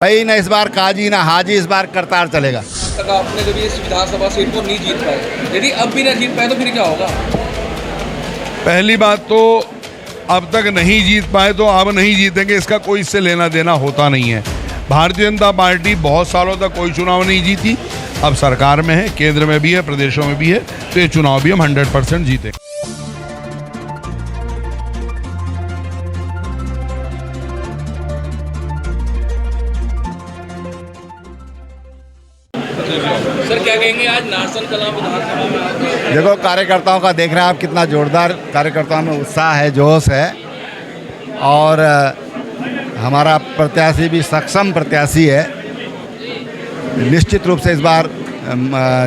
भाई ना इस बार काजी ना हाजी, इस बार करतार चलेगा। तक आपने कभी इस विधानसभा सीट को नहीं जीत पाए, यदि अब भी ना जीत पाए तो फिर क्या होगा? पहली बात तो अब तक नहीं जीत पाए तो अब नहीं जीतेंगे, इसका कोई इससे लेना देना होता नहीं है। भारतीय जनता पार्टी बहुत सालों तक कोई चुनाव नहीं जीती, अब सरकार में है, केंद्र में भी है, प्रदेशों में भी है, तो ये चुनाव भी हम 100% जीतेंगे। सर क्या कहेंगे आज नारसन कला विधानसभा में आपने? देखो कार्यकर्ताओं का देख रहे हैं आप, कितना जोरदार कार्यकर्ताओं में उत्साह है, जोश है। और हमारा प्रत्याशी भी सक्षम प्रत्याशी है। निश्चित रूप से इस बार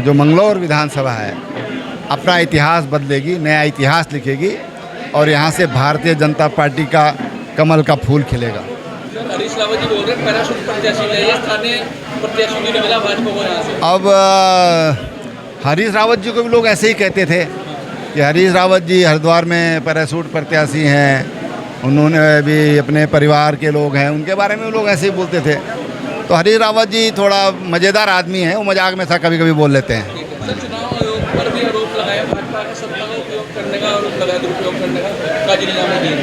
जो मंगलौर विधानसभा है अपना इतिहास बदलेगी, नया इतिहास लिखेगी और यहाँ से भारतीय जनता पार्टी का कमल का फूल खिलेगा। सर हरीश रावत जी बोल रहे हैं पैराशूट प्रत्याशी नहीं, स्थानीय प्रत्याशी नहीं मिला भाजपा को यहाँ से। अब हरीश रावत जी को भी लोग ऐसे ही कहते थे कि हरीश रावत जी हरिद्वार में पैराशूट प्रत्याशी हैं, उन्होंने भी अपने परिवार के लोग हैं, उनके बारे में लोग ऐसे ही बोलते थे। तो हरीश रावत जी थोड़ा मज़ेदार आदमी है, वो मजाक में सा कभी कभी बोल लेते हैं। सर चुनाव आयोग पर भी आरोप लगाया, भाजपा का सत्ता का उपयोग करने का आरोप लगाया, दुरुपयोग करने का। काजी निजामुद्दीन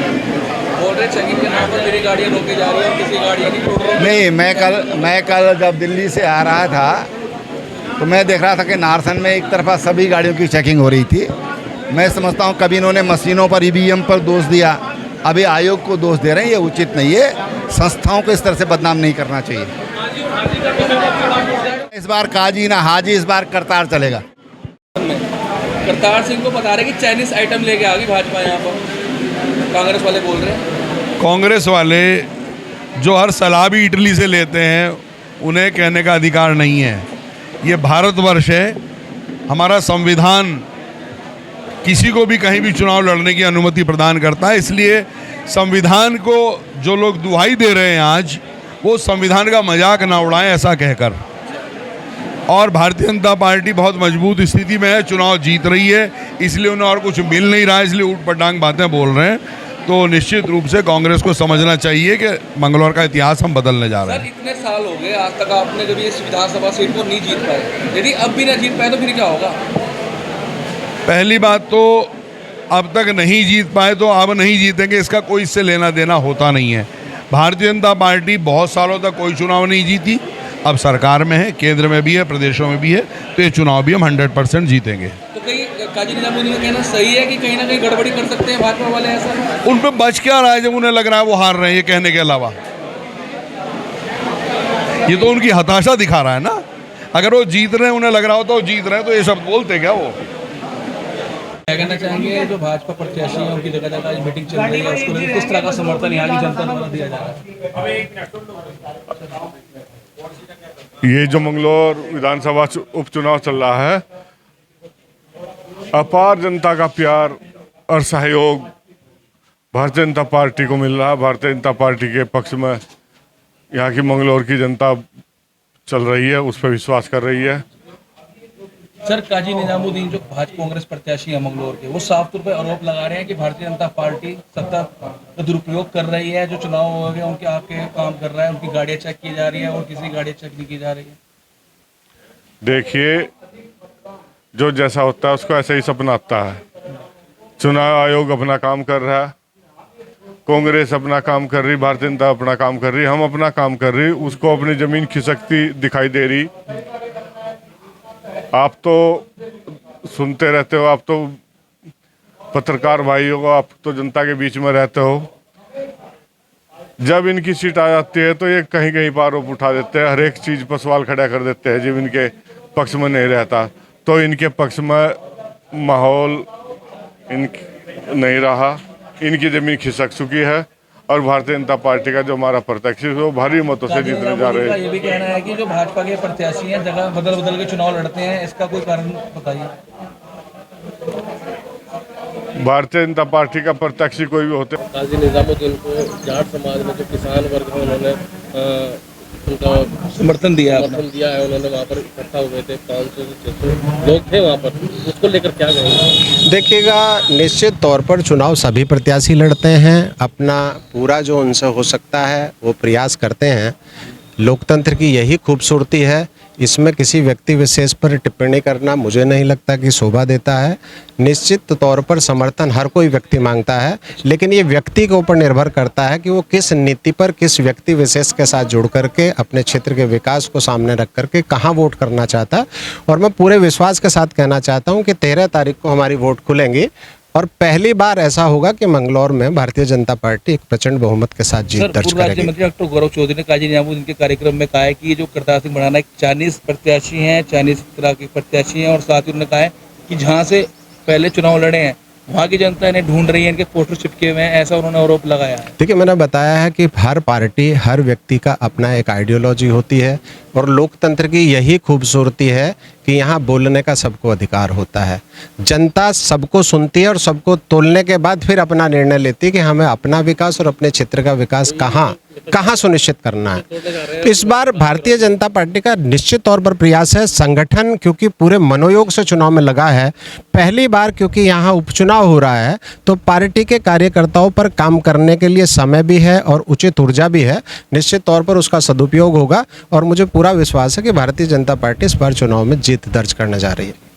बोल रहे चेकिंग के नाम पर मेरी गाड़ियाँ रोकी जा रही है और किसी गाड़ियाँ नहीं छोड़ रही। नहीं, मैं कल जब दिल्ली से आ रहा था तो मैं देख रहा था कि नारसन में एक तरफा सभी गाड़ियों की चेकिंग हो रही थी। मैं समझता हूँ कभी इन्होंने मशीनों पर ईवीएम पर दोष दिया, अभी आयोग को दोष दे रहे हैं, ये उचित नहीं है। संस्थाओं को इस तरह से बदनाम नहीं करना चाहिए। इस बार काजी ना हाजी, इस बार करतार चलेगा। करतार सिंह को बता रहे कि चाइनीज आइटम लेके आ गई भाजपा यहाँ पर, कांग्रेस वाले बोल रहे हैं। कांग्रेस वाले जो हर सलाह भी इटली से लेते हैं, उन्हें कहने का अधिकार नहीं है। ये भारतवर्ष है, हमारा संविधान किसी को भी कहीं भी चुनाव लड़ने की अनुमति प्रदान करता है। इसलिए संविधान को जो लोग दुहाई दे रहे हैं आज, वो संविधान का मजाक ना उड़ाएं ऐसा कहकर। और भारतीय जनता पार्टी बहुत मजबूत स्थिति में है, चुनाव जीत रही है, इसलिए उन्हें और कुछ मिल नहीं रहा है, इसलिए ऊट पटांग बातें बोल रहे हैं। तो निश्चित रूप से कांग्रेस को समझना चाहिए कि मंगलौर का इतिहास हम बदलने जा रहे हैं। सर इतने साल हो गए, आज तक आपने कभी इस विधानसभा सीट को नहीं जीत पाए, यदि अब भी ना जीत पाए तो फिर क्या होगा? पहली बात तो अब तक नहीं जीत पाए तो अब नहीं जीतेंगे, इसका कोई इससे लेना देना होता नहीं है। भारतीय जनता पार्टी बहुत सालों तक कोई चुनाव नहीं जीती, अब सरकार में है, केंद्र में भी है, प्रदेशों में भी है, तो ये चुनाव भी हम 100% जीतेंगे। तो कहीं काजी निजामुद्दीन का कहना सही है कि कहीं ना कहीं गड़बड़ी कर सकते हैं भाजपा वाले, ऐसा? उन पे बच क्या रहा है जब उन्हें लग रहा है वो हार रहे हैं, ये कहने के अलावा? ये तो उनकी हताशा दिखा रहा है ना। अगर वो जीत रहे हैं, उन्हें लग रहा होता वो जीत रहे हैं, तो ये शब्द बोलते क्या वो? क्या कहना चाहेंगे जो भाजपा प्रत्याशी है उनकी जगह जगह आज मीटिंग चल रही है, उसको लेकर किस तरह का समर्थन यहाँ की जनता द्वारा दिया जा रहा है? ये जो मंगलौर विधानसभा उपचुनाव चल रहा है, अपार जनता का प्यार और सहयोग भारतीय जनता पार्टी को मिल रहा है। भारतीय जनता पार्टी के पक्ष में यहाँ की मंगलौर की जनता चल रही है, उस पर विश्वास कर रही है। सर काजी निजामुद्दीन जो भाजपा कांग्रेस प्रत्याशी है मंगलौर के, वो साफ तौर पर आरोप लगा रहे हैं कि भारतीय जनता पार्टी सत्ता का दुरुपयोग कर रही है, जो चुनाव हो गए उनके आपके काम कर रहा है, उनकी गाड़ियाँ चेक की जा रही है और किसी गाड़ियाँ चेक नहीं की जा रही है। देखिए, जो जैसा होता है उसको ऐसे ही सपना आता है। चुनाव आयोग अपना काम कर रहा है, कांग्रेस अपना काम कर रही, भारतीय जनता अपना काम कर रही, हम अपना काम कर रही, उसको अपनी जमीन खिसकती दिखाई दे रही। आप तो सुनते रहते हो, आप तो पत्रकार भाई हो, आप तो जनता के बीच में रहते हो। जब इनकी सीट आ जाती है तो ये कहीं कहीं पर आरोप उठा देते हैं, हर एक चीज़ पर सवाल खड़ा कर देते हैं। जब इनके पक्ष में नहीं रहता तो इनके पक्ष में माहौल नहीं रहा, इनकी ज़मीन खिसक चुकी है और भारतीय जनता पार्टी का जो हमारा प्रत्याशी है वो भारी मतों से जीतने जा रहे हैं। ये भी कहना है कि जो भाजपा के प्रत्याशी हैं जगह बदल बदल के चुनाव लड़ते हैं, इसका कोई कारण बताइए। भारतीय जनता पार्टी का प्रत्याशी कोई भी होते। काजी निजामुद्दीन को जाट समाज में जो किसान वर्ग है उन्होंने उनका समर्थन दिया है, उन्होंने वहाँ पर इकट्ठा हुए थे, 500 से 600 लोग थे वहाँ पर, उसको लेकर क्या कहेंगे? देखिएगा, निश्चित तौर पर चुनाव सभी प्रत्याशी लड़ते हैं, अपना पूरा जो उनसे हो सकता है वो प्रयास करते हैं, लोकतंत्र की यही खूबसूरती है। इसमें किसी व्यक्ति विशेष पर टिप्पणी करना मुझे नहीं लगता कि शोभा देता है। निश्चित तौर पर समर्थन हर कोई व्यक्ति मांगता है, लेकिन ये व्यक्ति के ऊपर निर्भर करता है कि वो किस नीति पर, किस व्यक्ति विशेष के साथ जुड़ करके अपने क्षेत्र के विकास को सामने रख करके कहाँ वोट करना चाहता है। और मैं पूरे विश्वास के साथ कहना चाहता हूँ कि 13 तारीख को हमारी वोट खुलेंगी और पहली बार ऐसा होगा कि मंगलौर में भारतीय जनता पार्टी एक प्रचंड बहुमत के साथ जीत दर्ज पूर्व राज्य करेगी। मंत्री डॉक्टर गौरव चौधरी ने काजी निजामुद्दीन के कार्यक्रम में कहा है कि ये जो करतार सिंह भड़ाना एक चाइनीज प्रत्याशी हैं, चाइनीज तरह के प्रत्याशी हैं, और साथ ही उन्होंने कहा है कि जहाँ से पहले चुनाव लड़े हैं वहाँ की जनता इन्हें ढूंढ रही है, इनके पोस्टर चिपके हुए हैं, ऐसा उन्होंने आरोप लगाया है। देखिए, मैंने बताया है कि हर पार्टी, हर व्यक्ति का अपना एक आइडियोलॉजी होती है और लोकतंत्र की यही खूबसूरती है कि यहाँ बोलने का सबको अधिकार होता है। जनता सबको सुनती है और सबको तोलने के बाद फिर अपना निर्णय लेती है कि हमें अपना विकास और अपने क्षेत्र का विकास कहाँ सुनिश्चित करना है। तो इस बार भारतीय जनता पार्टी का निश्चित तौर पर प्रयास है। संगठन क्योंकि पूरे मनोयोग से चुनाव में लगा है, पहली बार क्योंकि यहाँ उपचुनाव हो रहा है, तो पार्टी के कार्यकर्ताओं पर काम करने के लिए समय भी है और उचित ऊर्जा भी है। निश्चित तौर पर उसका सदुपयोग होगा और मुझे पूरा विश्वास है कि भारतीय जनता पार्टी इस बार चुनाव में जीत दर्ज करने जा रही है।